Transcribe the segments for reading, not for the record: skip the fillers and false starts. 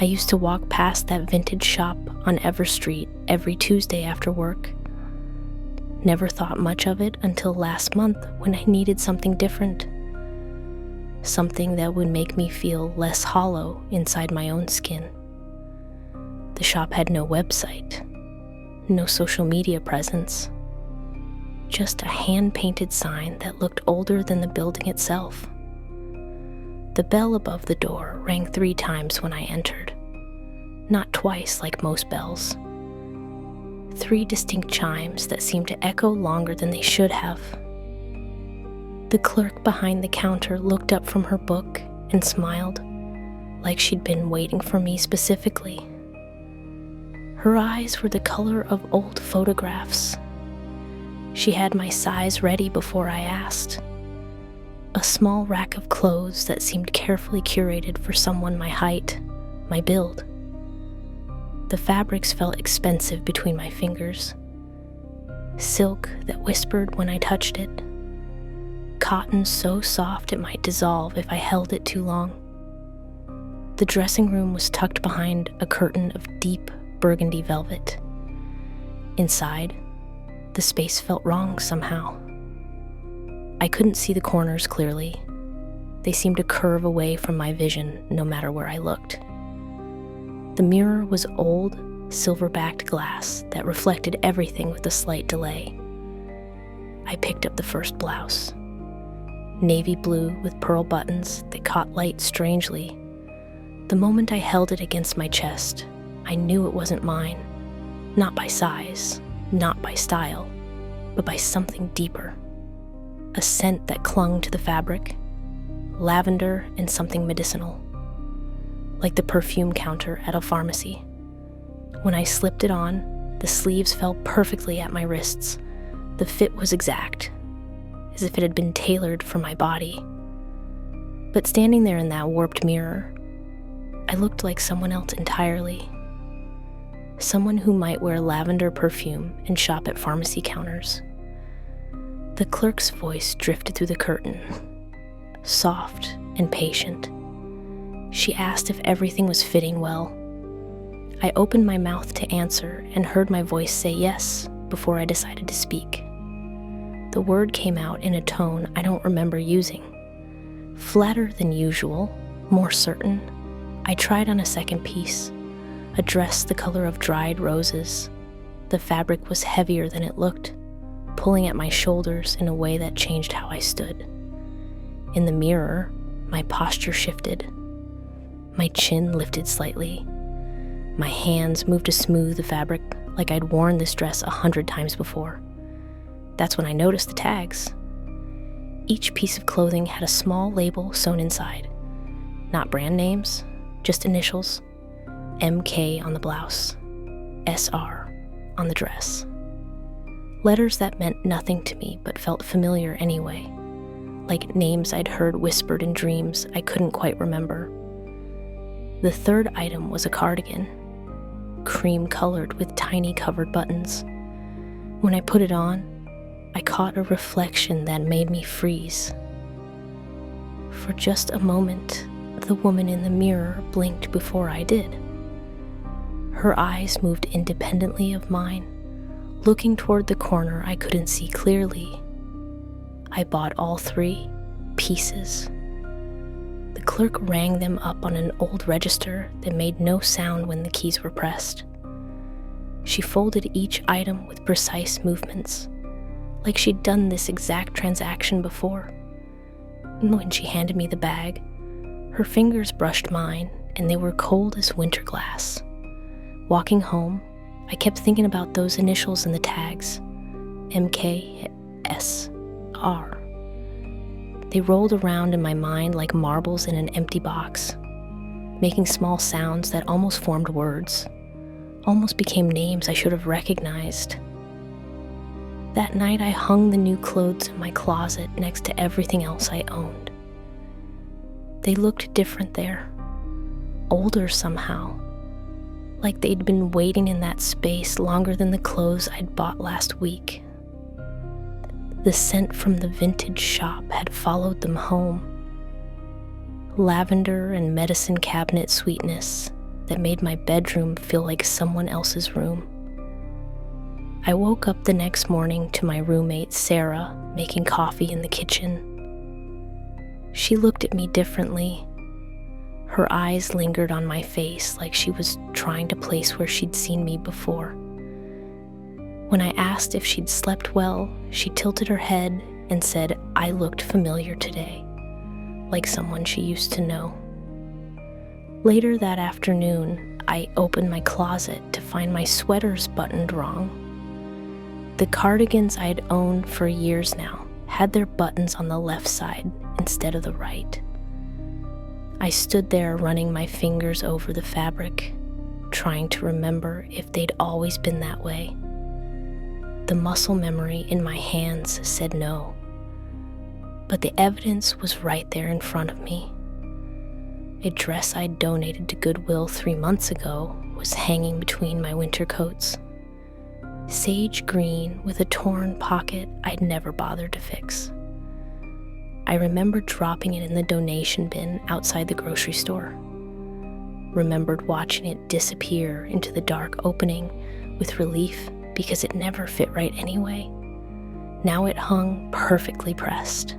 I used to walk past that vintage shop on Ever Street every Tuesday after work. Never thought much of it until last month when I needed something different. Something that would make me feel less hollow inside my own skin. The shop had no website, no social media presence, just a hand-painted sign that looked older than the building itself. The bell above the door rang 3 times when I entered, not twice like most bells. 3 distinct chimes that seemed to echo longer than they should have. The clerk behind the counter looked up from her book and smiled, like she'd been waiting for me specifically. Her eyes were the color of old photographs. She had my size ready before I asked. A small rack of clothes that seemed carefully curated for someone my height, my build. The fabrics felt expensive between my fingers. Silk that whispered when I touched it. Cotton so soft it might dissolve if I held it too long. The dressing room was tucked behind a curtain of deep burgundy velvet. Inside, the space felt wrong somehow. I couldn't see the corners clearly. They seemed to curve away from my vision no matter where I looked. The mirror was old, silver-backed glass that reflected everything with a slight delay. I picked up the first blouse. Navy blue with pearl buttons that caught light strangely. The moment I held it against my chest, I knew it wasn't mine. Not by size, not by style, but by something deeper. A scent that clung to the fabric, lavender and something medicinal, like the perfume counter at a pharmacy. When I slipped it on, the sleeves fell perfectly at my wrists. The fit was exact, as if it had been tailored for my body. But standing there in that warped mirror, I looked like someone else entirely. Someone who might wear lavender perfume and shop at pharmacy counters. The clerk's voice drifted through the curtain, soft and patient. She asked if everything was fitting well. I opened my mouth to answer and heard my voice say yes before I decided to speak. The word came out in a tone I don't remember using. Flatter than usual, more certain. I tried on a second piece, a dress the color of dried roses. The fabric was heavier than it looked, pulling at my shoulders in a way that changed how I stood. In the mirror, my posture shifted. My chin lifted slightly. My hands moved to smooth the fabric like I'd worn this dress 100 times before. That's when I noticed the tags. Each piece of clothing had a small label sewn inside. Not brand names, just initials. MK on the blouse, SR on the dress. Letters that meant nothing to me but felt familiar anyway, like names I'd heard whispered in dreams I couldn't quite remember. The third item was a cardigan, cream-colored with tiny covered buttons. When I put it on, I caught a reflection that made me freeze. For just a moment, the woman in the mirror blinked before I did. Her eyes moved independently of mine, looking toward the corner I couldn't see clearly. I bought all 3 pieces. The clerk rang them up on an old register that made no sound when the keys were pressed. She folded each item with precise movements, like she'd done this exact transaction before. When she handed me the bag, her fingers brushed mine, and they were cold as winter glass. Walking home, I kept thinking about those initials in the tags, MKSR. They rolled around in my mind like marbles in an empty box, making small sounds that almost formed words, almost became names I should have recognized. That night I hung the new clothes in my closet next to everything else I owned. They looked different there, older somehow, like they'd been waiting in that space longer than the clothes I'd bought last week. The scent from the vintage shop had followed them home. Lavender and medicine cabinet sweetness, that made my bedroom feel like someone else's room. I woke up the next morning to my roommate Sarah making coffee in the kitchen. She looked at me differently. Her eyes lingered on my face like she was trying to place where she'd seen me before. When I asked if she'd slept well, she tilted her head and said I looked familiar today, like someone she used to know. Later that afternoon, I opened my closet to find my sweaters buttoned wrong. The cardigans I'd owned for years now had their buttons on the left side instead of the right. I stood there running my fingers over the fabric, trying to remember if they'd always been that way. The muscle memory in my hands said no, but the evidence was right there in front of me. A dress I'd donated to Goodwill 3 months ago was hanging between my winter coats. Sage green with a torn pocket I'd never bothered to fix. I remembered dropping it in the donation bin outside the grocery store. Remembered watching it disappear into the dark opening with relief because it never fit right anyway. Now it hung perfectly pressed.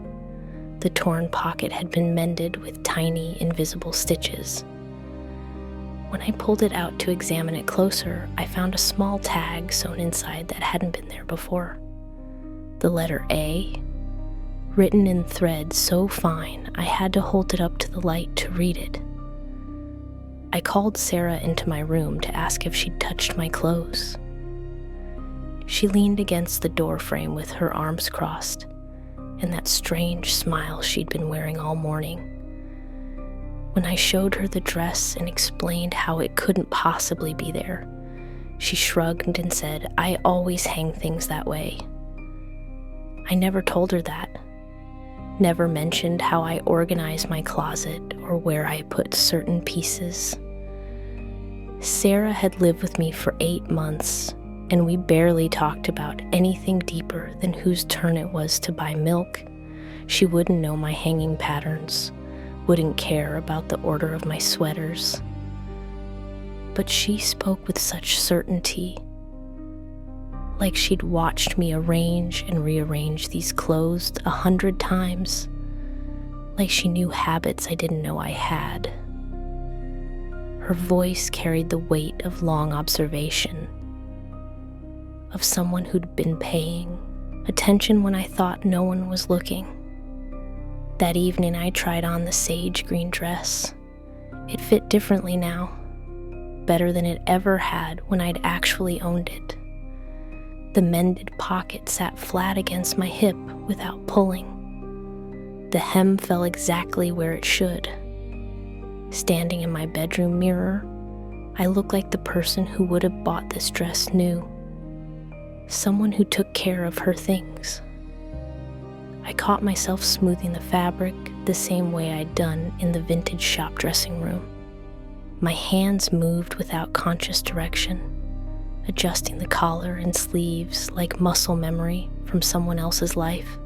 The torn pocket had been mended with tiny, invisible stitches. When I pulled it out to examine it closer, I found a small tag sewn inside that hadn't been there before. The letter A, written in thread so fine I had to hold it up to the light to read it. I called Sarah into my room to ask if she'd touched my clothes. She leaned against the door frame with her arms crossed, and that strange smile she'd been wearing all morning. When I showed her the dress and explained how it couldn't possibly be there, she shrugged and said, I always hang things that way. I never told her that. Never mentioned how I organized my closet or where I put certain pieces. Sarah had lived with me for 8 months, and we barely talked about anything deeper than whose turn it was to buy milk. She wouldn't know my hanging patterns, wouldn't care about the order of my sweaters. But she spoke with such certainty, like she'd watched me arrange and rearrange these clothes 100 times, like she knew habits I didn't know I had. Her voice carried the weight of long observation, of someone who'd been paying attention when I thought no one was looking. That evening I tried on the sage green dress. It fit differently now, better than it ever had when I'd actually owned it. The mended pocket sat flat against my hip without pulling. The hem fell exactly where it should. Standing in my bedroom mirror, I looked like the person who would have bought this dress new. Someone who took care of her things. I caught myself smoothing the fabric the same way I'd done in the vintage shop dressing room. My hands moved without conscious direction, adjusting the collar and sleeves like muscle memory from someone else's life.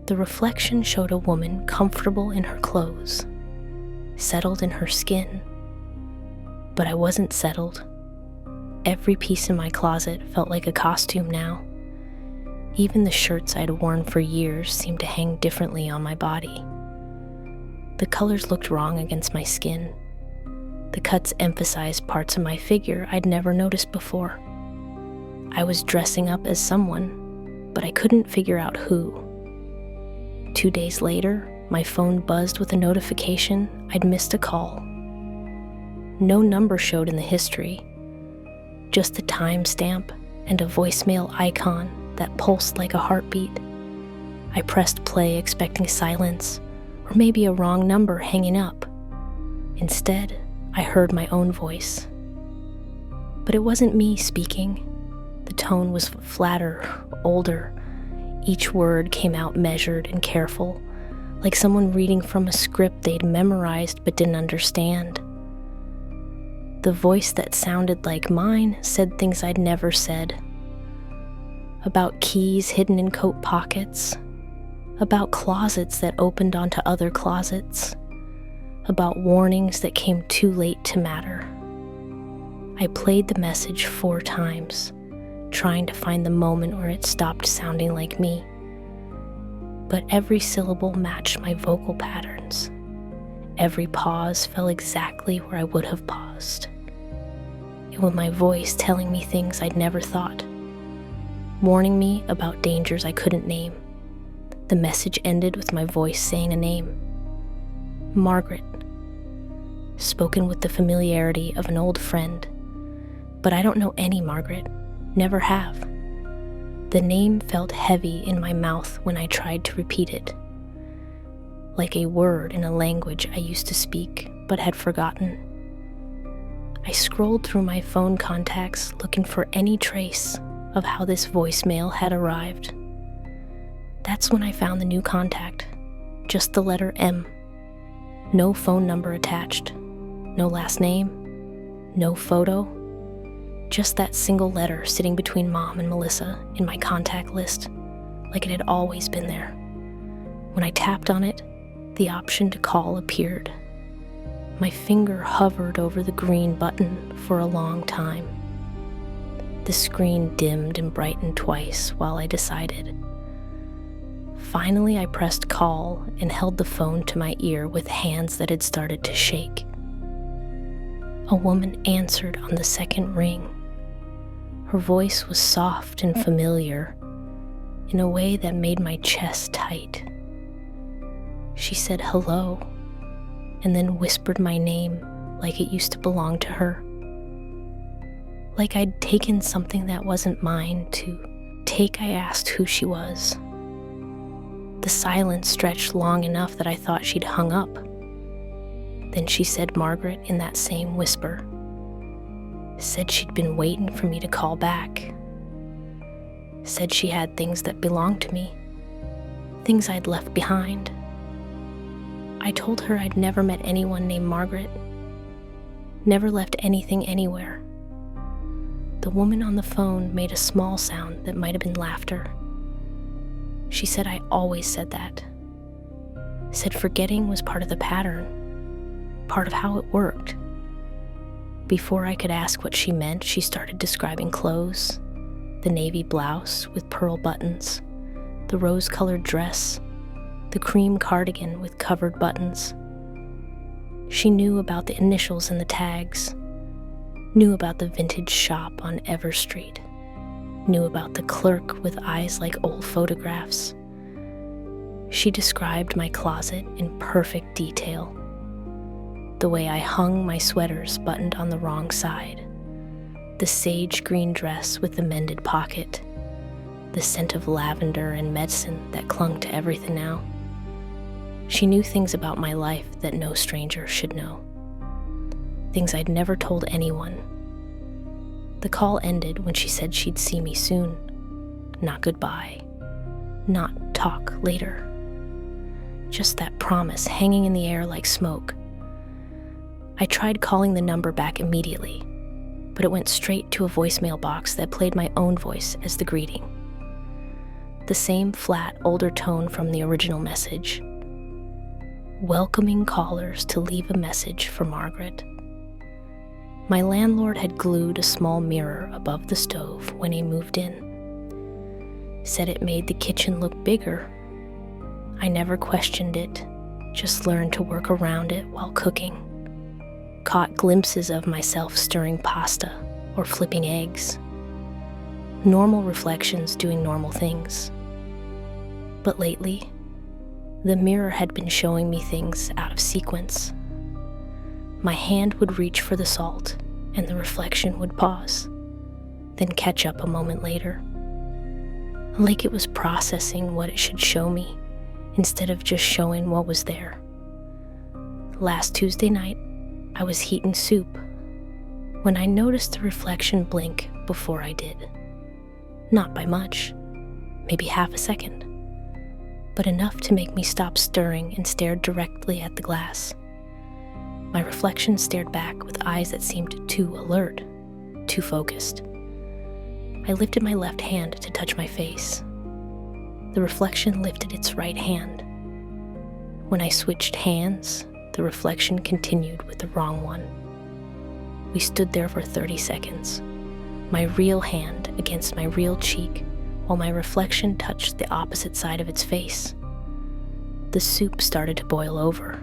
The reflection showed a woman comfortable in her clothes, settled in her skin. But I wasn't settled. Every piece in my closet felt like a costume now. Even the shirts I'd worn for years seemed to hang differently on my body. The colors looked wrong against my skin. The cuts emphasized parts of my figure I'd never noticed before. I was dressing up as someone, but I couldn't figure out who. 2 days later, my phone buzzed with a notification I'd missed a call. No number showed in the history, just a timestamp and a voicemail icon that pulsed like a heartbeat. I pressed play expecting silence, or maybe a wrong number hanging up. Instead, I heard my own voice. But it wasn't me speaking. The tone was flatter, older. Each word came out measured and careful, like someone reading from a script they'd memorized but didn't understand. The voice that sounded like mine said things I'd never said. About keys hidden in coat pockets. About closets that opened onto other closets. about warnings that came too late to matter. I played the message 4 times, trying to find the moment where it stopped sounding like me. But every syllable matched my vocal patterns. Every pause fell exactly where I would have paused. It was my voice telling me things I'd never thought, warning me about dangers I couldn't name. The message ended with my voice saying a name. Margaret. Spoken with the familiarity of an old friend. But I don't know any Margaret. Never have. The name felt heavy in my mouth when I tried to repeat it, like a word in a language I used to speak but had forgotten. I scrolled through my phone contacts looking for any trace of how this voicemail had arrived. That's when I found the new contact, just the letter M. No phone number attached, no last name, no photo, just that single letter sitting between Mom and Melissa in my contact list, like it had always been there. When I tapped on it, the option to call appeared. My finger hovered over the green button for a long time. The screen dimmed and brightened twice while I decided. Finally, I pressed call and held the phone to my ear with hands that had started to shake. A woman answered on the second ring. Her voice was soft and familiar in a way that made my chest tight. She said hello, and then whispered my name like it used to belong to her. Like I'd taken something that wasn't mine to take. I asked who she was. The silence stretched long enough that I thought she'd hung up. Then she said Margaret in that same whisper. Said she'd been waiting for me to call back. Said she had things that belonged to me, things I'd left behind. I told her I'd never met anyone named Margaret, never left anything anywhere. The woman on the phone made a small sound that might have been laughter. She said I always said that. Said forgetting was part of the pattern, part of how it worked. Before I could ask what she meant, she started describing clothes, the navy blouse with pearl buttons, the rose-colored dress, the cream cardigan with covered buttons. She knew about the initials and the tags, knew about the vintage shop on Ever Street, knew about the clerk with eyes like old photographs. She described my closet in perfect detail. The way I hung my sweaters buttoned on the wrong side, the sage green dress with the mended pocket, the scent of lavender and medicine that clung to everything now. She knew things about my life that no stranger should know. Things I'd never told anyone. The call ended when she said she'd see me soon. Not goodbye. Not talk later. Just that promise hanging in the air like smoke. I tried calling the number back immediately, but it went straight to a voicemail box that played my own voice as the greeting. The same flat, older tone from the original message. Welcoming callers to leave a message for Margaret. My landlord had glued a small mirror above the stove when he moved in. Said it made the kitchen look bigger. I never questioned it, just learned to work around it while cooking. Caught glimpses of myself stirring pasta or flipping eggs. Normal reflections doing normal things. But lately, the mirror had been showing me things out of sequence. My hand would reach for the salt, and the reflection would pause, then catch up a moment later. Like it was processing what it should show me, instead of just showing what was there. Last Tuesday night, I was heating soup when I noticed the reflection blink before I did. Not by much, maybe half a second, but enough to make me stop stirring and stare directly at the glass. My reflection stared back with eyes that seemed too alert, too focused. I lifted my left hand to touch my face. The reflection lifted its right hand. When I switched hands, the reflection continued with the wrong one. We stood there for 30 seconds, my real hand against my real cheek, while my reflection touched the opposite side of its face. The soup started to boil over.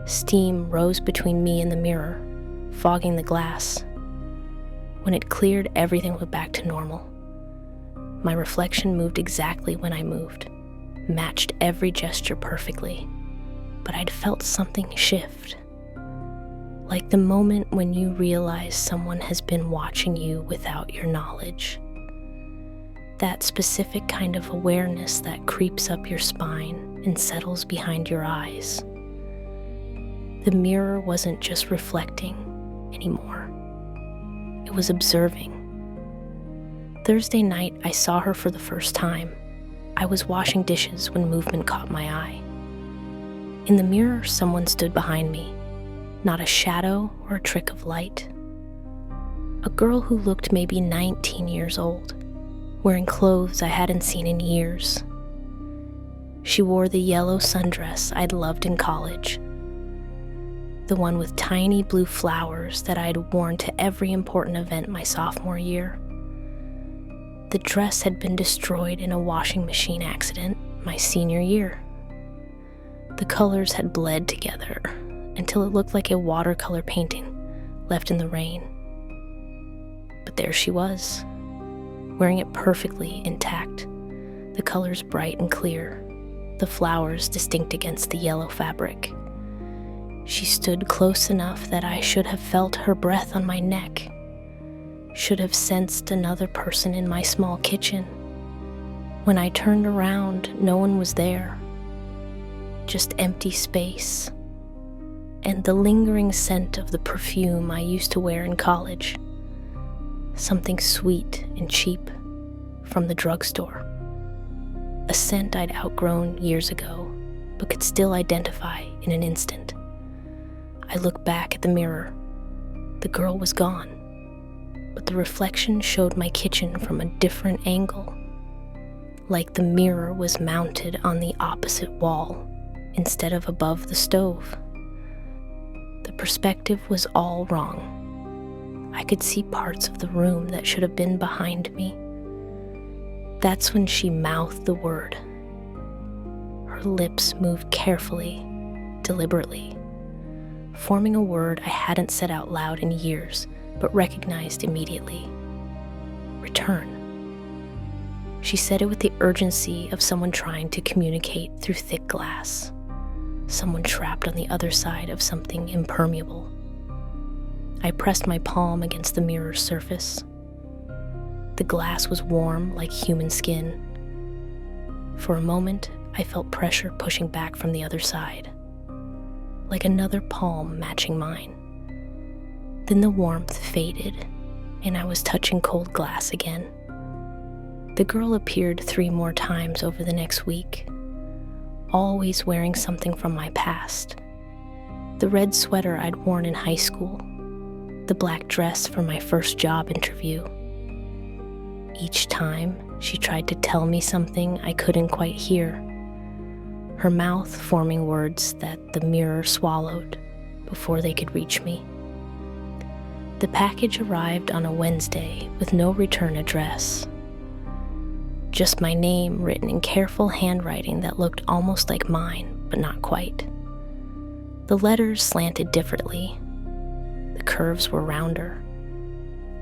Steam rose between me and the mirror, fogging the glass. When it cleared, everything went back to normal. My reflection moved exactly when I moved, matched every gesture perfectly, but I'd felt something shift. Like the moment when you realize someone has been watching you without your knowledge. That specific kind of awareness that creeps up your spine and settles behind your eyes. The mirror wasn't just reflecting anymore. It was observing. Thursday night, I saw her for the first time. I was washing dishes when movement caught my eye. In the mirror, someone stood behind me. Not a shadow or a trick of light. A girl who looked maybe 19 years old, wearing clothes I hadn't seen in years. She wore the yellow sundress I'd loved in college, the one with tiny blue flowers that I'd worn to every important event my sophomore year. The dress had been destroyed in a washing machine accident my senior year. The colors had bled together until it looked like a watercolor painting left in the rain. But there she was, wearing it perfectly intact, the colors bright and clear, the flowers distinct against the yellow fabric. She stood close enough that I should have felt her breath on my neck, should have sensed another person in my small kitchen. When I turned around, no one was there, just empty space, and the lingering scent of the perfume I used to wear in college, something sweet and cheap from the drugstore, a scent I'd outgrown years ago, but could still identify in an instant. I looked back at the mirror. The girl was gone, but the reflection showed my kitchen from a different angle, like the mirror was mounted on the opposite wall instead of above the stove. The perspective was all wrong. I could see parts of the room that should have been behind me. That's when she mouthed the word. Her lips moved carefully, deliberately, forming a word I hadn't said out loud in years, but recognized immediately. Return. She said it with the urgency of someone trying to communicate through thick glass, someone trapped on the other side of something impermeable. I pressed my palm against the mirror's surface. The glass was warm like human skin. For a moment, I felt pressure pushing back from the other side, like another palm matching mine. Then the warmth faded, and I was touching cold glass again. The girl appeared 3 more times over the next week, always wearing something from my past. The red sweater I'd worn in high school, the black dress for my first job interview. Each time, she tried to tell me something I couldn't quite hear, her mouth forming words that the mirror swallowed before they could reach me. The package arrived on a Wednesday with no return address. Just my name written in careful handwriting that looked almost like mine, but not quite. The letters slanted differently. The curves were rounder,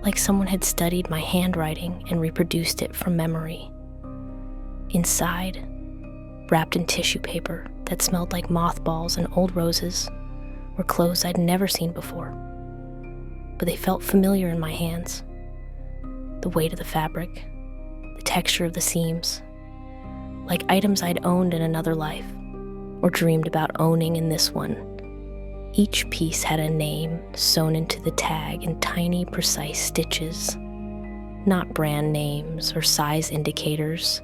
like someone had studied my handwriting and reproduced it from memory. Inside, wrapped in tissue paper that smelled like mothballs and old roses, were clothes I'd never seen before, but they felt familiar in my hands. The weight of the fabric, the texture of the seams, like items I'd owned in another life, or dreamed about owning in this one. Each piece had a name sewn into the tag in tiny, precise stitches, not brand names or size indicators,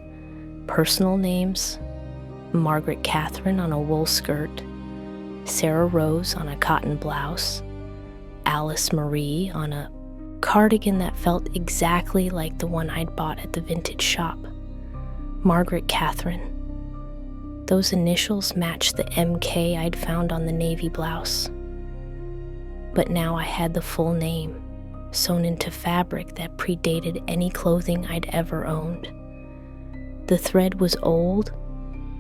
personal names: Margaret Catherine on a wool skirt, Sarah Rose on a cotton blouse, Alice Marie on a cardigan that felt exactly like the one I'd bought at the vintage shop. Margaret Catherine. Those initials matched the MK I'd found on the navy blouse. But now I had the full name, sewn into fabric that predated any clothing I'd ever owned. The thread was old,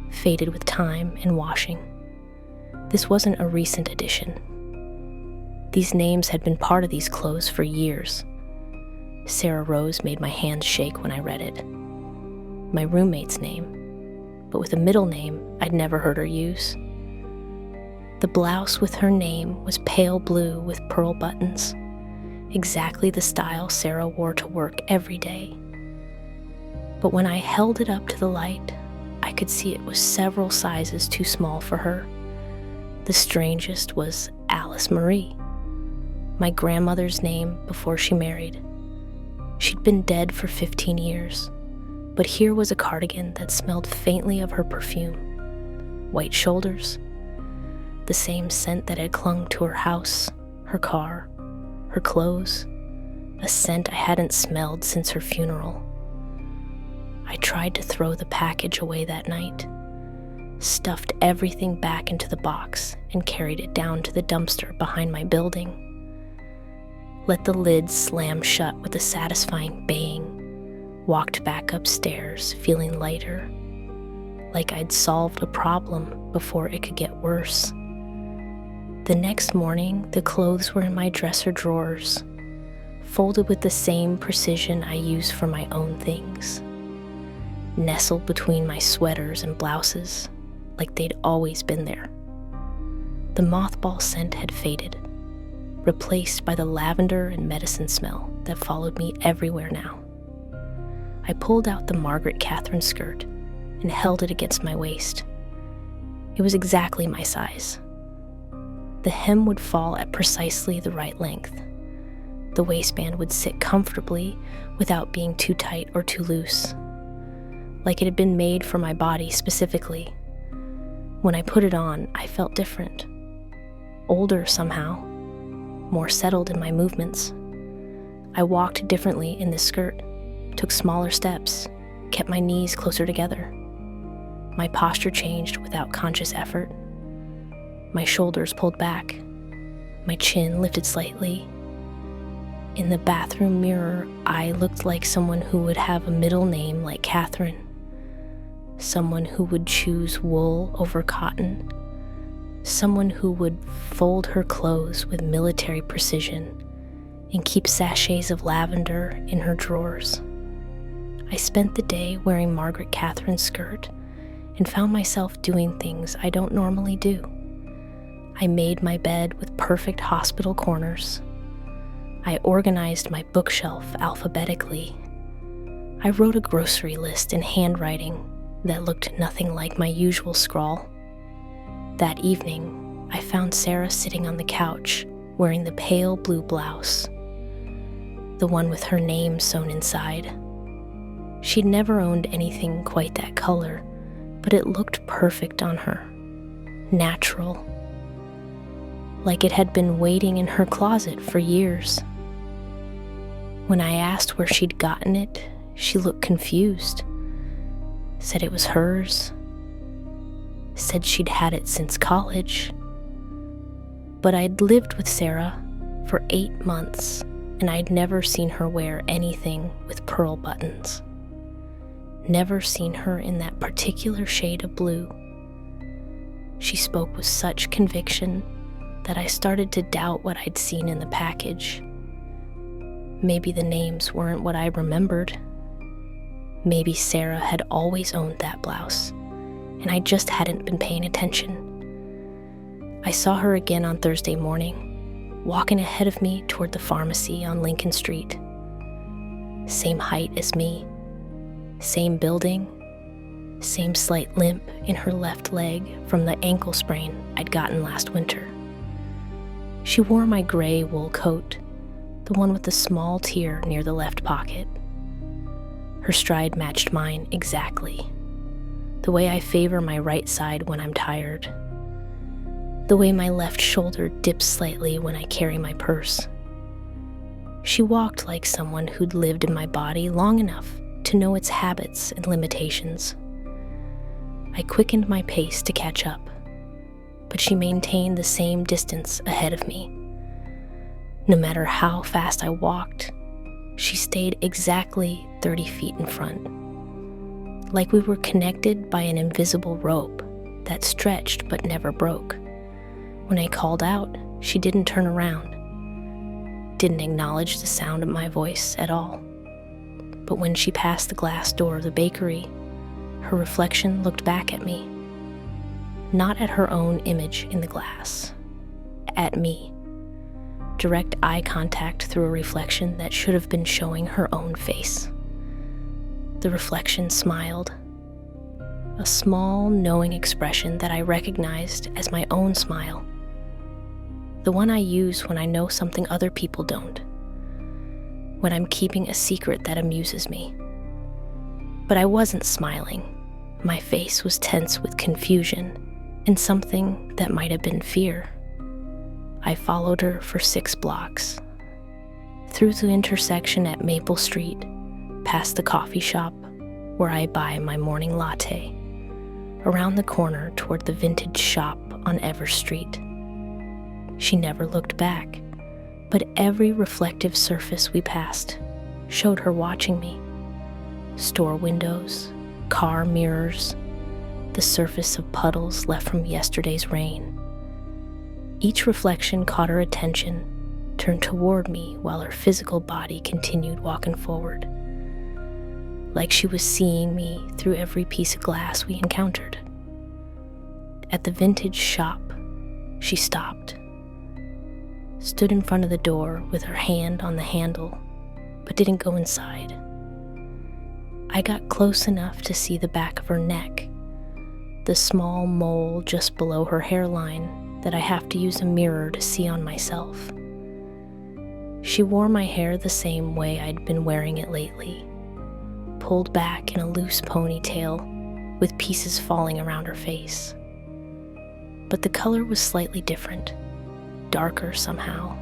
faded with time and washing. This wasn't a recent addition. These names had been part of these clothes for years. Sarah Rose made my hands shake when I read it. My roommate's name, but with a middle name I'd never heard her use. The blouse with her name was pale blue with pearl buttons, exactly the style Sarah wore to work every day. But when I held it up to the light, I could see it was several sizes too small for her. The strangest was Alice Marie, my grandmother's name before she married. She'd been dead for 15 years, but here was a cardigan that smelled faintly of her perfume. White shoulders, the same scent that had clung to her house, her car, her clothes, a scent I hadn't smelled since her funeral. I tried to throw the package away that night, stuffed everything back into the box and carried it down to the dumpster behind my building. Let the lid slam shut with a satisfying bang, walked back upstairs feeling lighter, like I'd solved a problem before it could get worse. The next morning, the clothes were in my dresser drawers, folded with the same precision I use for my own things, nestled between my sweaters and blouses, like they'd always been there. The mothball scent had faded, replaced by the lavender and medicine smell that followed me everywhere now. I pulled out the Margaret Catherine skirt and held it against my waist. It was exactly my size. The hem would fall at precisely the right length. The waistband would sit comfortably without being too tight or too loose, like it had been made for my body specifically. When I put it on, I felt different, older somehow, more settled in my movements. I walked differently in this skirt, took smaller steps, kept my knees closer together. My posture changed without conscious effort. My shoulders pulled back, my chin lifted slightly. In the bathroom mirror, I looked like someone who would have a middle name like Catherine, someone who would choose wool over cotton, someone who would fold her clothes with military precision and keep sachets of lavender in her drawers. I spent the day wearing Margaret Catherine's skirt and found myself doing things I don't normally do. I made my bed with perfect hospital corners. I organized my bookshelf alphabetically. I wrote a grocery list in handwriting that looked nothing like my usual scrawl. That evening, I found Sarah sitting on the couch wearing the pale blue blouse, the one with her name sewn inside. She'd never owned anything quite that color, but it looked perfect on her, natural, like it had been waiting in her closet for years. When I asked where she'd gotten it, she looked confused, said it was hers, said she'd had it since college. But I'd lived with Sarah for 8 months, and I'd never seen her wear anything with pearl buttons. Never seen her in that particular shade of blue. She spoke with such conviction that I started to doubt what I'd seen in the package. Maybe the names weren't what I remembered. Maybe Sarah had always owned that blouse, and I just hadn't been paying attention. I saw her again on Thursday morning, walking ahead of me toward the pharmacy on Lincoln Street. Same height as me, same building, same slight limp in her left leg from the ankle sprain I'd gotten last winter. She wore my gray wool coat, the one with the small tear near the left pocket. Her stride matched mine exactly, the way I favor my right side when I'm tired, the way my left shoulder dips slightly when I carry my purse. She walked like someone who'd lived in my body long enough to know its habits and limitations. I quickened my pace to catch up, but she maintained the same distance ahead of me. No matter how fast I walked, she stayed exactly 30 feet in front, like we were connected by an invisible rope that stretched but never broke. When I called out, she didn't turn around, didn't acknowledge the sound of my voice at all. But when she passed the glass door of the bakery, her reflection looked back at me. Not at her own image in the glass, at me. Direct eye contact through a reflection that should have been showing her own face. The reflection smiled, a small, knowing expression that I recognized as my own smile, the one I use when I know something other people don't, when I'm keeping a secret that amuses me. But I wasn't smiling. My face was tense with confusion and something that might have been fear. I followed her for 6 blocks, through the intersection at Maple Street, past the coffee shop where I buy my morning latte, around the corner toward the vintage shop on Ever Street. She never looked back, but every reflective surface we passed showed her watching me. Store windows, car mirrors, the surface of puddles left from yesterday's rain. Each reflection caught her attention, turned toward me while her physical body continued walking forward, like she was seeing me through every piece of glass we encountered. At the vintage shop, she stopped, stood in front of the door with her hand on the handle, but didn't go inside. I got close enough to see the back of her neck, the small mole just below her hairline that I have to use a mirror to see on myself. She wore my hair the same way I'd been wearing it lately, pulled back in a loose ponytail with pieces falling around her face. But the color was slightly different, darker somehow,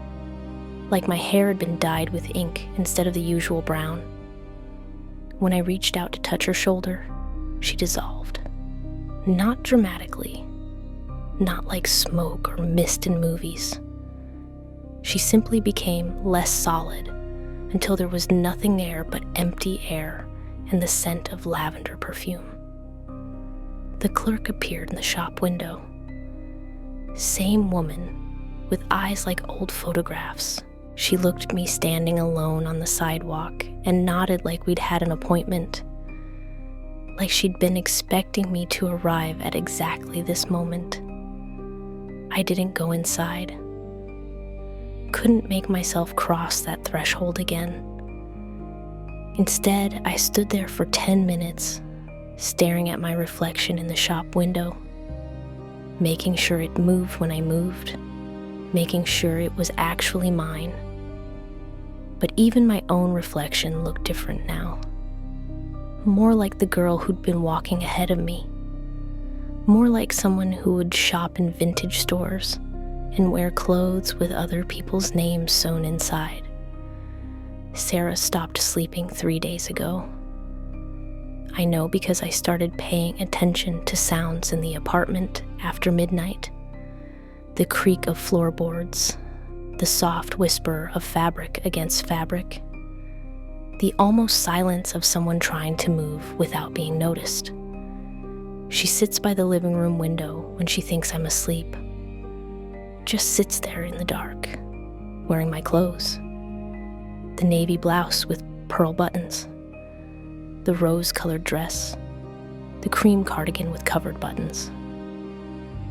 like my hair had been dyed with ink instead of the usual brown. When I reached out to touch her shoulder, she dissolved. Not dramatically, not like smoke or mist in movies. She simply became less solid until there was nothing there but empty air and the scent of lavender perfume. The clerk appeared in the shop window. Same woman, with eyes like old photographs. She looked at me standing alone on the sidewalk and nodded like we'd had an appointment, like she'd been expecting me to arrive at exactly this moment. I didn't go inside. Couldn't make myself cross that threshold again. Instead, I stood there for 10 minutes, staring at my reflection in the shop window, making sure it moved when I moved, making sure it was actually mine. But even my own reflection looked different now. More like the girl who'd been walking ahead of me. More like someone who would shop in vintage stores and wear clothes with other people's names sewn inside. Sarah stopped sleeping 3 days ago. I know because I started paying attention to sounds in the apartment after midnight. The creak of floorboards, the soft whisper of fabric against fabric, the almost silence of someone trying to move without being noticed. She sits by the living room window when she thinks I'm asleep. Just sits there in the dark, wearing my clothes. The navy blouse with pearl buttons, the rose-colored dress, the cream cardigan with covered buttons.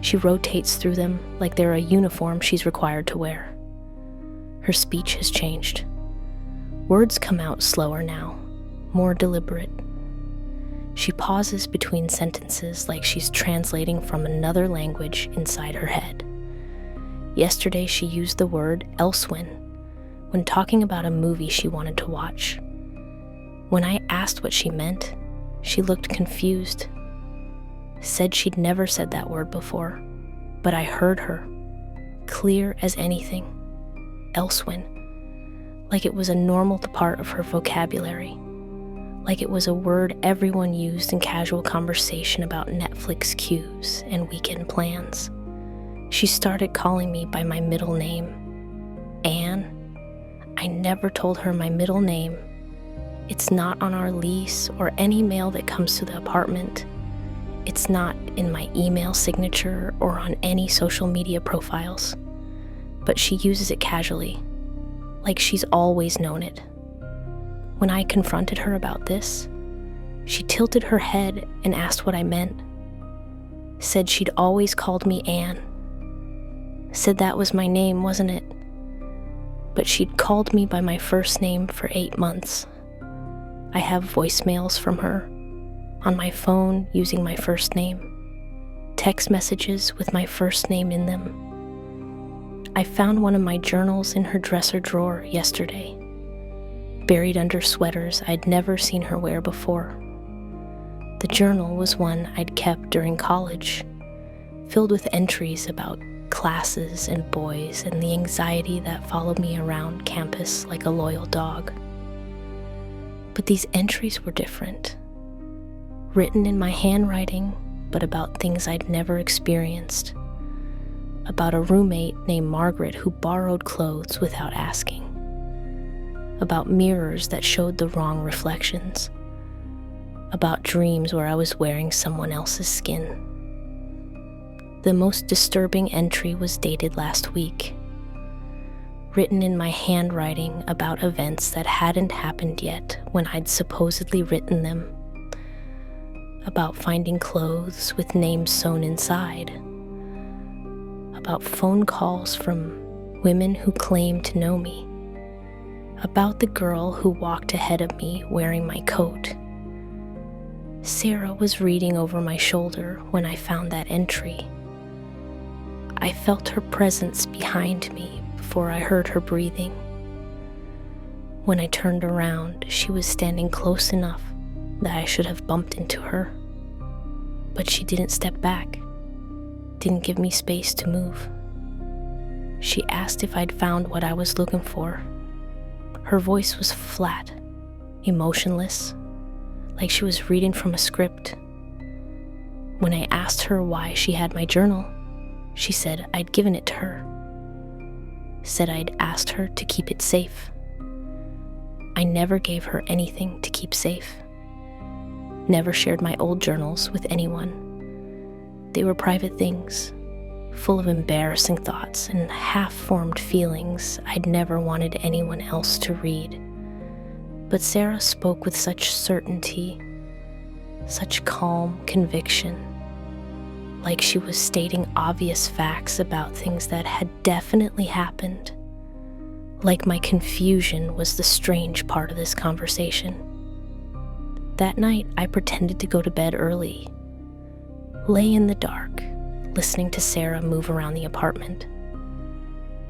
She rotates through them like they're a uniform she's required to wear. Her speech has changed. Words come out slower now, more deliberate. She pauses between sentences like she's translating from another language inside her head. Yesterday she used the word elsewhen when talking about a movie she wanted to watch. When I asked what she meant, she looked confused, said she'd never said that word before, but I heard her, clear as anything, elsewhen, like it was a normal part of her vocabulary, like it was a word everyone used in casual conversation about Netflix queues and weekend plans. She started calling me by my middle name, Anne. I never told her my middle name. It's not on our lease or any mail that comes to the apartment. It's not in my email signature or on any social media profiles. But she uses it casually, like she's always known it. When I confronted her about this, she tilted her head and asked what I meant. Said she'd always called me Anne. Said that was my name, wasn't it? But she'd called me by my first name for 8 months. I have voicemails from her, on my phone using my first name, text messages with my first name in them. I found one of my journals in her dresser drawer yesterday, buried under sweaters I'd never seen her wear before. The journal was one I'd kept during college, filled with entries about classes and boys and the anxiety that followed me around campus like a loyal dog. But these entries were different, written in my handwriting, but about things I'd never experienced. About a roommate named Margaret who borrowed clothes without asking. About mirrors that showed the wrong reflections. About dreams where I was wearing someone else's skin. The most disturbing entry was dated last week, written in my handwriting about events that hadn't happened yet when I'd supposedly written them. About finding clothes with names sewn inside. About phone calls from women who claimed to know me. About the girl who walked ahead of me wearing my coat. Sarah was reading over my shoulder when I found that entry. I felt her presence behind me before I heard her breathing. When I turned around, she was standing close enough that I should have bumped into her. But she didn't step back, didn't give me space to move. She asked if I'd found what I was looking for. Her voice was flat, emotionless, like she was reading from a script. When I asked her why she had my journal, she said I'd given it to her. Said I'd asked her to keep it safe. I never gave her anything to keep safe. Never shared my old journals with anyone. They were private things, full of embarrassing thoughts and half-formed feelings I'd never wanted anyone else to read. But Sarah spoke with such certainty, such calm conviction, like she was stating obvious facts about things that had definitely happened. Like my confusion was the strange part of this conversation. That night, I pretended to go to bed early, lay in the dark, listening to Sarah move around the apartment.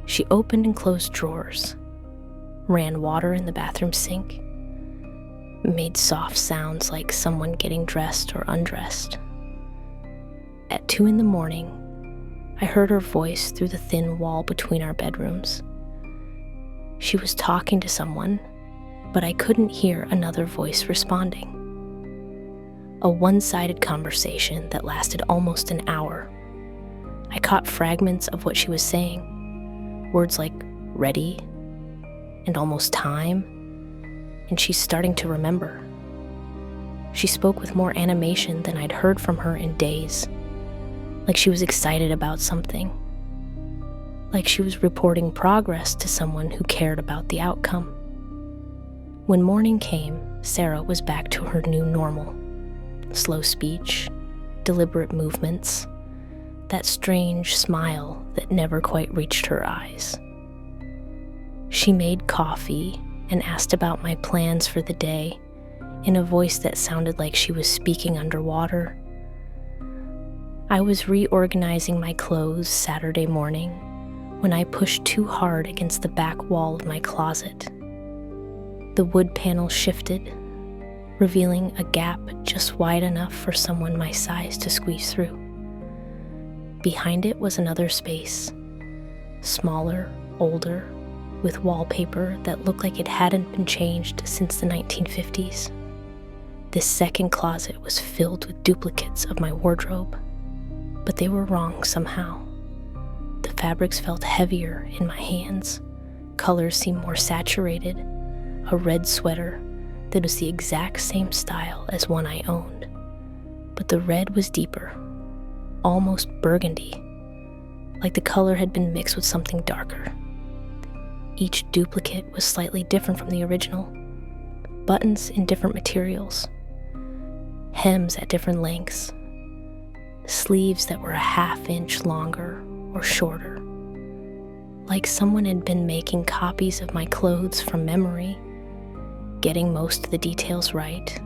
She opened and closed drawers, ran water in the bathroom sink, made soft sounds like someone getting dressed or undressed. At 2 a.m, I heard her voice through the thin wall between our bedrooms. She was talking to someone, but I couldn't hear another voice responding. A one-sided conversation that lasted almost an hour. I caught fragments of what she was saying, words like ready and almost time, and she's starting to remember. She spoke with more animation than I'd heard from her in days, like she was excited about something, like she was reporting progress to someone who cared about the outcome. When morning came, Sarah was back to her new normal. Slow speech, deliberate movements, that strange smile that never quite reached her eyes. She made coffee and asked about my plans for the day in a voice that sounded like she was speaking underwater. I was reorganizing my clothes Saturday morning when I pushed too hard against the back wall of my closet. The wood panel shifted, revealing a gap just wide enough for someone my size to squeeze through. Behind it was another space, smaller, older, with wallpaper that looked like it hadn't been changed since the 1950s. This second closet was filled with duplicates of my wardrobe, but they were wrong somehow. The fabrics felt heavier in my hands, colors seemed more saturated, a red sweater that was the exact same style as one I owned, but the red was deeper, almost burgundy, like the color had been mixed with something darker. Each duplicate was slightly different from the original, buttons in different materials, hems at different lengths, sleeves that were a half-inch longer or shorter, like someone had been making copies of my clothes from memory, getting most of the details right,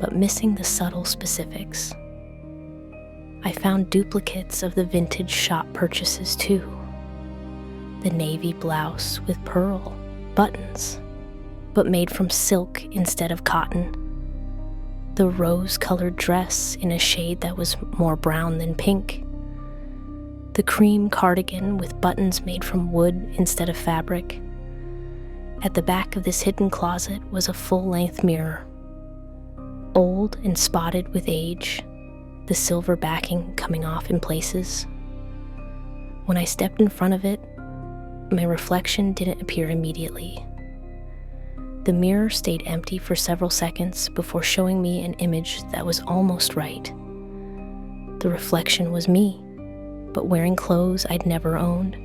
but missing the subtle specifics. I found duplicates of the vintage shop purchases too. The navy blouse with pearl buttons, but made from silk instead of cotton. The rose-colored dress in a shade that was more brown than pink. The cream cardigan with buttons made from wood instead of fabric. At the back of this hidden closet was a full-length mirror, old and spotted with age, the silver backing coming off in places. When I stepped in front of it, my reflection didn't appear immediately. The mirror stayed empty for several seconds before showing me an image that was almost right. The reflection was me, but wearing clothes I'd never owned.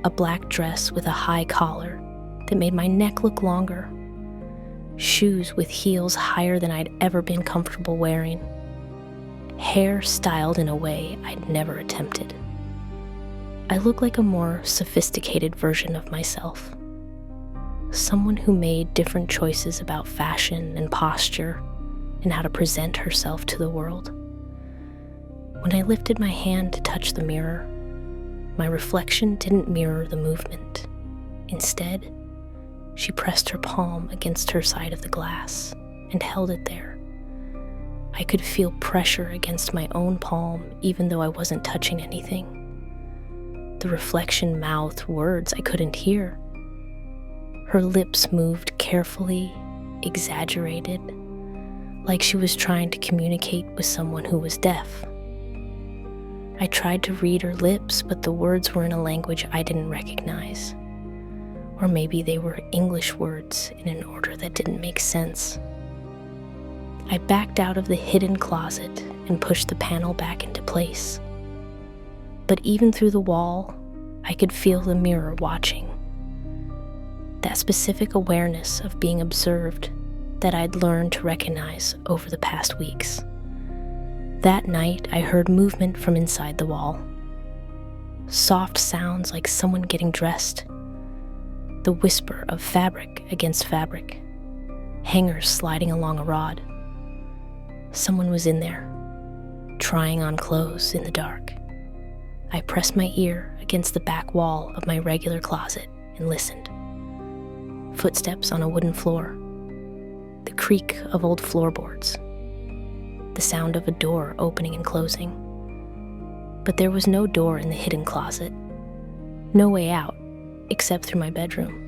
A black dress with a high collar that made my neck look longer. Shoes with heels higher than I'd ever been comfortable wearing. Hair styled in a way I'd never attempted. I look like a more sophisticated version of myself. Someone who made different choices about fashion and posture and how to present herself to the world. When I lifted my hand to touch the mirror, my reflection didn't mirror the movement. Instead, she pressed her palm against her side of the glass and held it there. I could feel pressure against my own palm even though I wasn't touching anything. The reflection mouthed words I couldn't hear. Her lips moved carefully, exaggerated, like she was trying to communicate with someone who was deaf. I tried to read her lips, but the words were in a language I didn't recognize. Or maybe they were English words in an order that didn't make sense. I backed out of the hidden closet and pushed the panel back into place. But even through the wall, I could feel the mirror watching. That specific awareness of being observed that I'd learned to recognize over the past weeks. That night, I heard movement from inside the wall. Soft sounds like someone getting dressed. The whisper of fabric against fabric. Hangers sliding along a rod. Someone was in there, trying on clothes in the dark. I pressed my ear against the back wall of my regular closet and listened. Footsteps on a wooden floor. The creak of old floorboards. The sound of a door opening and closing. But there was no door in the hidden closet. No way out, except through my bedroom.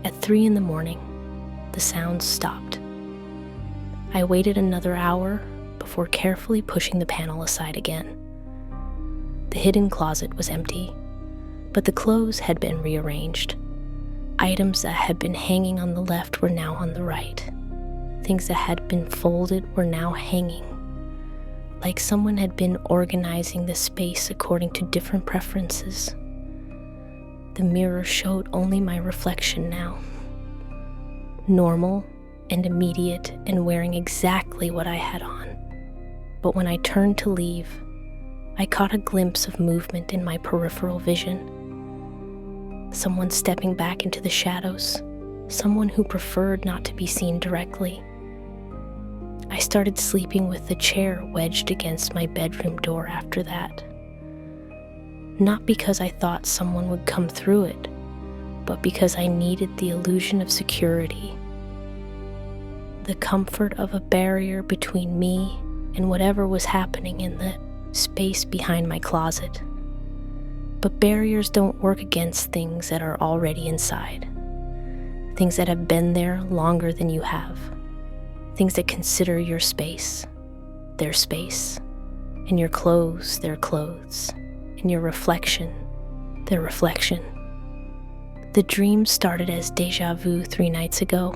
At 3 a.m, the sounds stopped. I waited another hour before carefully pushing the panel aside again. The hidden closet was empty, but the clothes had been rearranged. Items that had been hanging on the left were now on the right. Things that had been folded were now hanging, like someone had been organizing the space according to different preferences. The mirror showed only my reflection now. Normal and immediate and wearing exactly what I had on. But when I turned to leave, I caught a glimpse of movement in my peripheral vision. Someone stepping back into the shadows, someone who preferred not to be seen directly. I started sleeping with the chair wedged against my bedroom door after that. Not because I thought someone would come through it, but because I needed the illusion of security. The comfort of a barrier between me and whatever was happening in the space behind my closet. But barriers don't work against things that are already inside. Things that have been there longer than you have. Things that consider your space, their space, and your clothes, their clothes, and your reflection, their reflection. The dream started as deja vu 3 nights ago.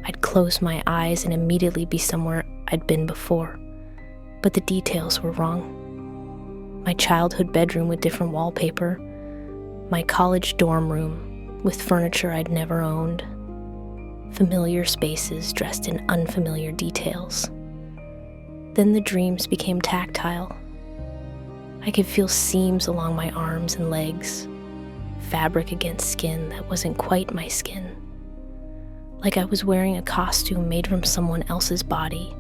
I'd close my eyes and immediately be somewhere I'd been before, but the details were wrong. My childhood bedroom with different wallpaper, my college dorm room with furniture I'd never owned, familiar spaces dressed in unfamiliar details. Then the dreams became tactile. I could feel seams along my arms and legs, fabric against skin that wasn't quite my skin, like I was wearing a costume made from someone else's body.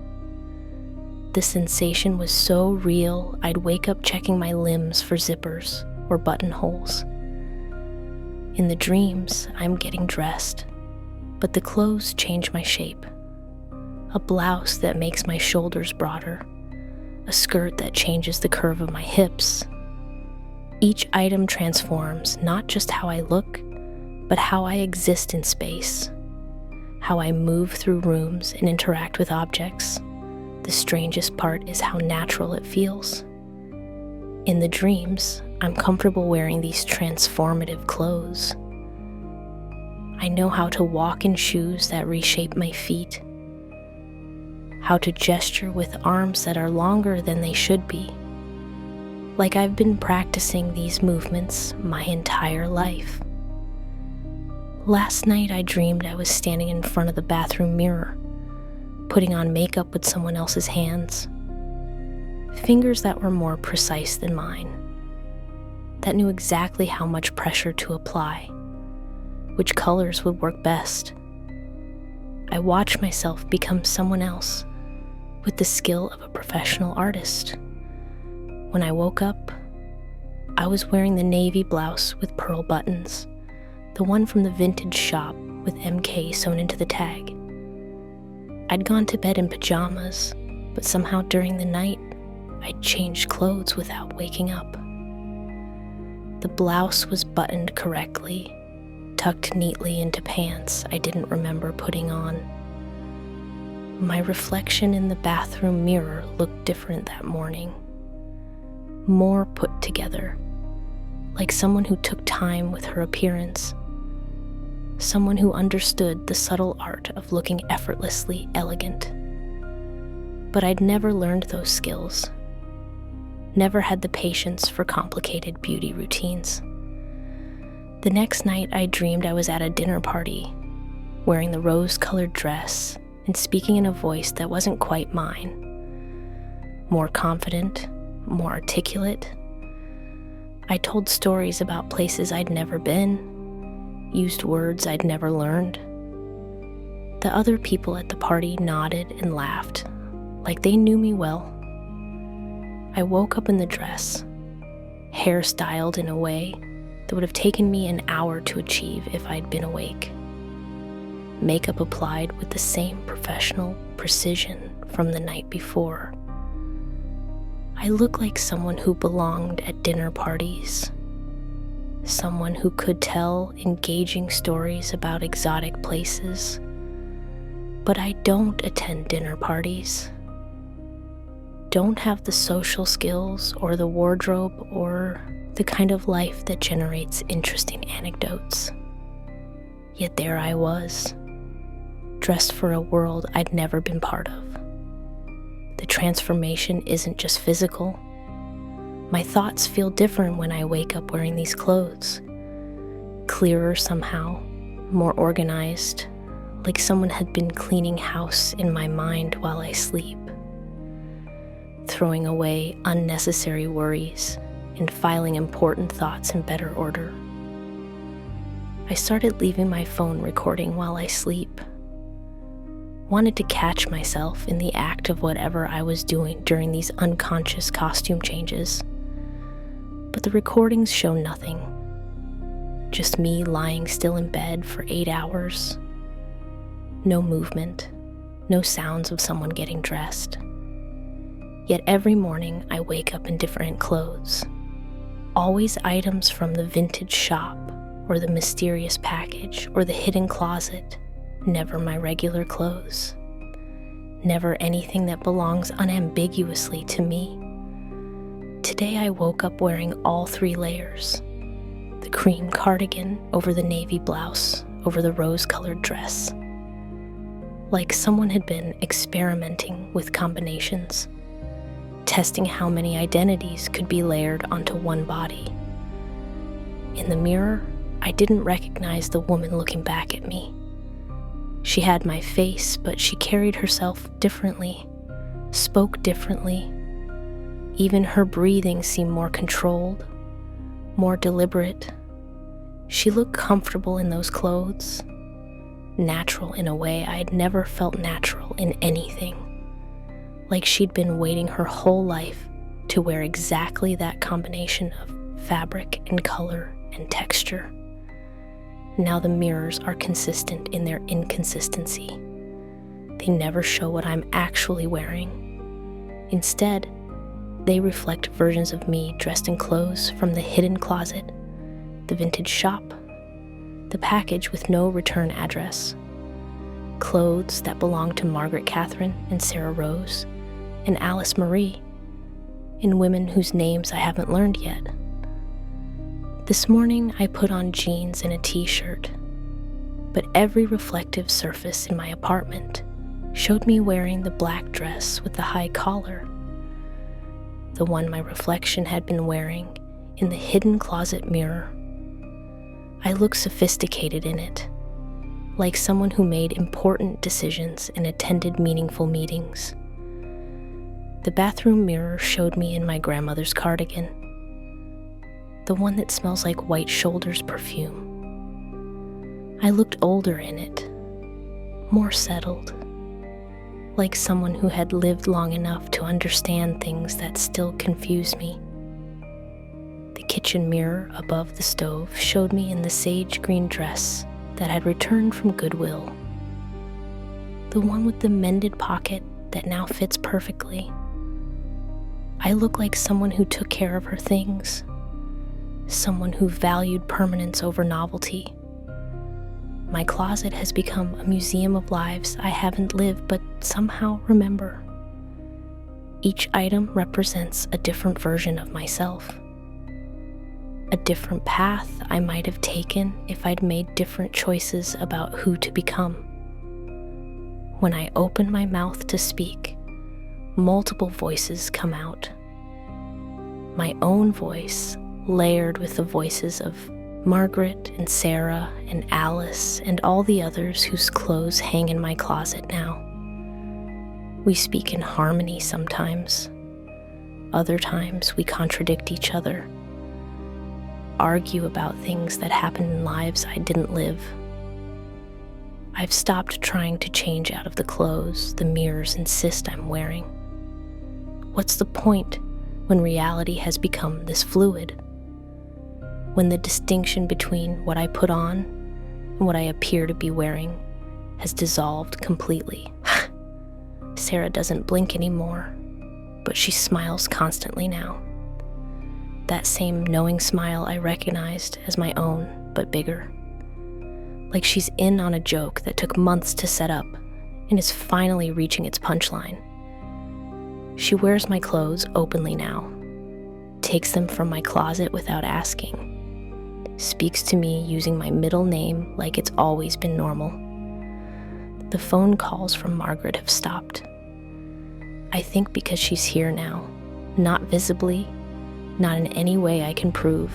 The sensation was so real, I'd wake up checking my limbs for zippers or buttonholes. In the dreams, I'm getting dressed, but the clothes change my shape. A blouse that makes my shoulders broader, a skirt that changes the curve of my hips. Each item transforms not just how I look, but how I exist in space, how I move through rooms and interact with objects. The strangest part is how natural it feels. In the dreams, I'm comfortable wearing these transformative clothes. I know how to walk in shoes that reshape my feet, how to gesture with arms that are longer than they should be, like I've been practicing these movements my entire life. Last night I dreamed I was standing in front of the bathroom mirror, putting on makeup with someone else's hands, fingers that were more precise than mine, that knew exactly how much pressure to apply, which colors would work best. I watched myself become someone else with the skill of a professional artist. When I woke up, I was wearing the navy blouse with pearl buttons, the one from the vintage shop with MK sewn into the tag. I'd gone to bed in pajamas, but somehow during the night, I'd changed clothes without waking up. The blouse was buttoned correctly, tucked neatly into pants I didn't remember putting on. My reflection in the bathroom mirror looked different that morning, more put together, like someone who took time with her appearance, someone who understood the subtle art of looking effortlessly elegant. But I'd never learned those skills, never had the patience for complicated beauty routines. The next night, I dreamed I was at a dinner party, wearing the rose-colored dress and speaking in a voice that wasn't quite mine. More confident, more articulate. I told stories about places I'd never been, used words I'd never learned. The other people at the party nodded and laughed, like they knew me well. I woke up in the dress, hair styled in a way that would have taken me an hour to achieve if I'd been awake. Makeup applied with the same professional precision from the night before. I look like someone who belonged at dinner parties, someone who could tell engaging stories about exotic places. But I don't attend dinner parties, don't have the social skills or the wardrobe or the kind of life that generates interesting anecdotes. Yet there I was, dressed for a world I'd never been part of. The transformation isn't just physical. My thoughts feel different when I wake up wearing these clothes. Clearer somehow, more organized, like someone had been cleaning house in my mind while I sleep, throwing away unnecessary worries and filing important thoughts in better order. I started leaving my phone recording while I sleep. Wanted to catch myself in the act of whatever I was doing during these unconscious costume changes. But the recordings show nothing. Just me lying still in bed for 8 hours. No movement, no sounds of someone getting dressed. Yet every morning I wake up in different clothes. Always items from the vintage shop, or the mysterious package, or the hidden closet, never my regular clothes. never anything that belongs unambiguously to me. Today I woke up wearing all 3 layers. The cream cardigan over the navy blouse over the rose-colored dress. Like someone had been experimenting with combinations, testing how many identities could be layered onto one body. In the mirror, I didn't recognize the woman looking back at me. She had my face, but she carried herself differently, spoke differently. Even her breathing seemed more controlled, more deliberate. She looked comfortable in those clothes, natural in a way I'd never felt natural in anything. Like she'd been waiting her whole life to wear exactly that combination of fabric and color and texture. Now the mirrors are consistent in their inconsistency. They never show what I'm actually wearing. Instead, they reflect versions of me dressed in clothes from the hidden closet, the vintage shop, the package with no return address, clothes that belong to Margaret Catherine and Sarah Rose and Alice Marie, and women whose names I haven't learned yet. This morning, I put on jeans and a t-shirt, but every reflective surface in my apartment showed me wearing the black dress with the high collar, the one my reflection had been wearing in the hidden closet mirror. I look sophisticated in it, like someone who made important decisions and attended meaningful meetings. The bathroom mirror showed me in my grandmother's cardigan, the one that smells like White Shoulders perfume. I looked older in it, more settled, like someone who had lived long enough to understand things that still confuse me. The kitchen mirror above the stove showed me in the sage green dress that had returned from Goodwill, the one with the mended pocket that now fits perfectly. I look like someone who took care of her things, someone who valued permanence over novelty. My closet has become a museum of lives I haven't lived but somehow remember. Each item represents a different version of myself, a different path I might have taken if I'd made different choices about who to become. When I open my mouth to speak, multiple voices come out. My own voice, layered with the voices of Margaret and Sarah and Alice and all the others whose clothes hang in my closet now. We speak in harmony sometimes. Other times we contradict each other, argue about things that happened in lives I didn't live. I've stopped trying to change out of the clothes the mirrors insist I'm wearing. What's the point when reality has become this fluid? When the distinction between what I put on and what I appear to be wearing has dissolved completely. Sarah doesn't blink anymore, but she smiles constantly now. That same knowing smile I recognized as my own, but bigger. Like she's in on a joke that took months to set up and is finally reaching its punchline. She wears my clothes openly now, takes them from my closet without asking, speaks to me using my middle name like it's always been normal. The phone calls from Margaret have stopped. I think because she's here now, not visibly, not in any way I can prove,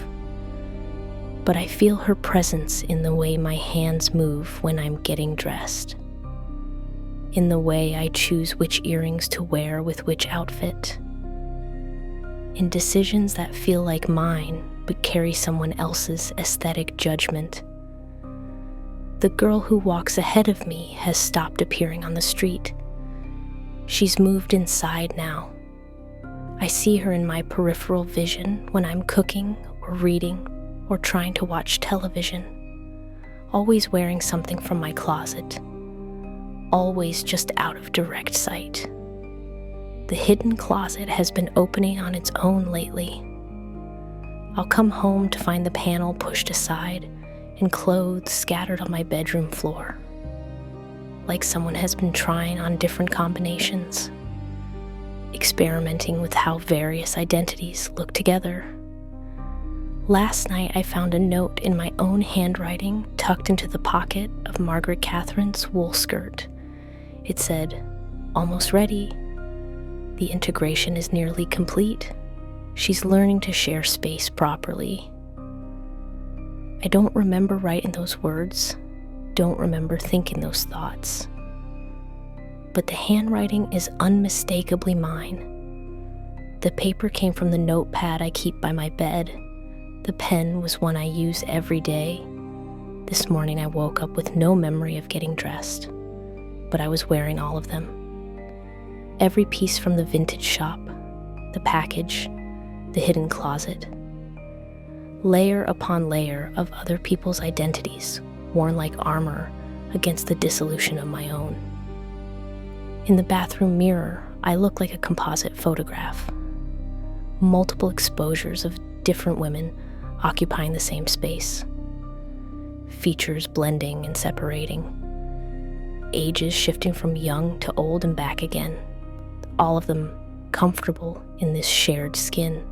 but I feel her presence in the way my hands move when I'm getting dressed, in the way I choose which earrings to wear with which outfit, in decisions that feel like mine but carry someone else's aesthetic judgment. The girl who walks ahead of me has stopped appearing on the street. She's moved inside now. I see her in my peripheral vision when I'm cooking or reading or trying to watch television, always wearing something from my closet, always just out of direct sight. The hidden closet has been opening on its own lately. I'll come home to find the panel pushed aside and clothes scattered on my bedroom floor. like someone has been trying on different combinations, experimenting with how various identities look together. Last night I found a note in my own handwriting tucked into the pocket of Margaret Catherine's wool skirt. It said, "Almost ready. The integration is nearly complete. She's learning to share space properly." I don't remember writing those words, don't remember thinking those thoughts. But the handwriting is unmistakably mine. The paper came from the notepad I keep by my bed. The pen was one I use every day. This morning I woke up with no memory of getting dressed, but I was wearing all of them. Every piece from the vintage shop, the package, the hidden closet. Layer upon layer of other people's identities, worn like armor against the dissolution of my own. In the bathroom mirror, I look like a composite photograph. Multiple exposures of different women occupying the same space. Features blending and separating. Ages shifting from young to old and back again. All of them comfortable in this shared skin.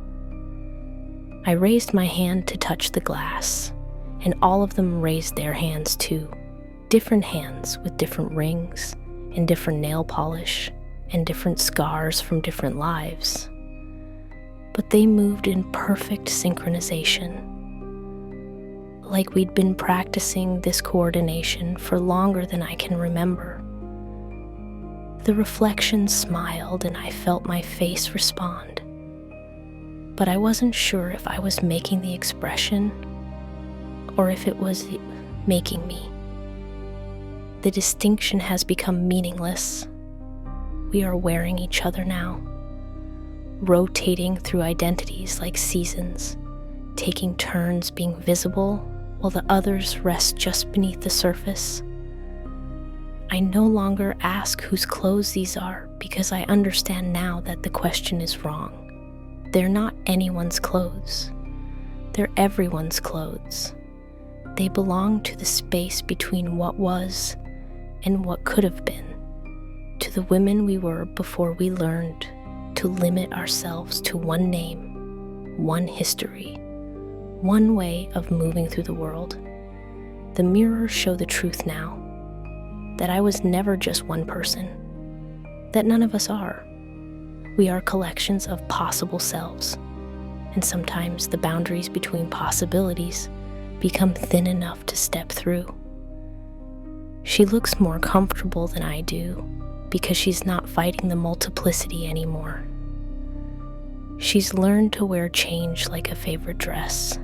I raised my hand to touch the glass, and all of them raised their hands too. Different hands with different rings and different nail polish and different scars from different lives. But they moved in perfect synchronization, like we'd been practicing this coordination for longer than I can remember. The reflection smiled and I felt my face respond, but I wasn't sure if I was making the expression or if it was making me. The distinction has become meaningless. We are wearing each other now, rotating through identities like seasons, taking turns being visible while the others rest just beneath the surface. I no longer ask whose clothes these are because I understand now that the question is wrong. They're not anyone's clothes. They're everyone's clothes. They belong to the space between what was and what could have been, to the women we were before we learned to limit ourselves to one name, one history, one way of moving through the world. The mirrors show the truth now, that I was never just one person, that none of us are. We are collections of possible selves, and sometimes the boundaries between possibilities become thin enough to step through. She looks more comfortable than I do because she's not fighting the multiplicity anymore. She's learned to wear change like a favorite dress,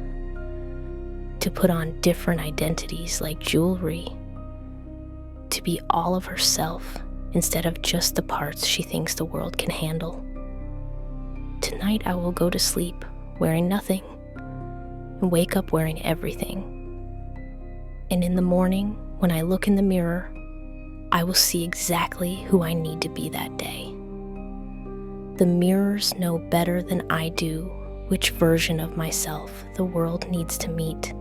to put on different identities like jewelry, to be all of herself instead of just the parts she thinks the world can handle. Tonight I will go to sleep wearing nothing and wake up wearing everything. And in the morning, when I look in the mirror, I will see exactly who I need to be that day. The mirrors know better than I do which version of myself the world needs to meet.